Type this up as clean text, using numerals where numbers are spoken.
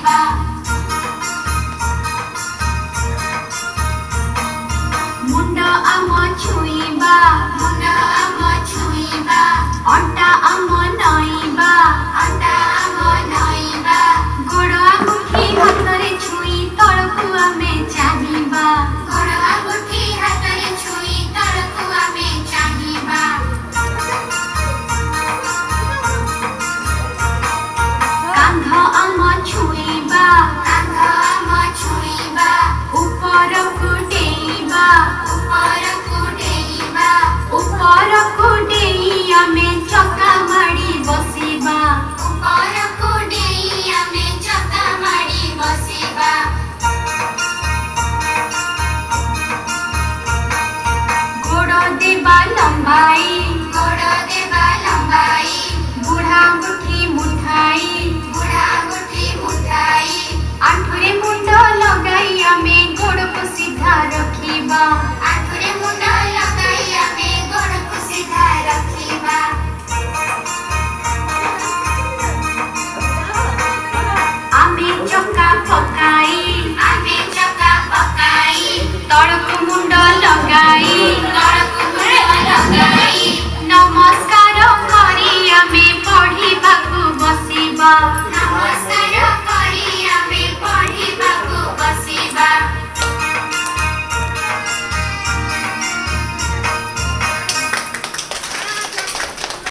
बसिबा मुंड आम छुईबा अंटा आम नईबा गोड़ आंगुठी हाथ रे छुई तळकु आमे चाहिबा कांध आम छुईबा ऊपर कुडेइबा आमे चक्का माड़ी बसिबा गोड़ देबा लंबाई बुढ़ा मुठी मुठाई आंठुरे मुंड लगाई आमे गोड़ को सीधा रखिबा आमे चक्का पकाई तळकु मुंड लगाई नमस्कार करी आमे पढ़िबाकु बसिबा।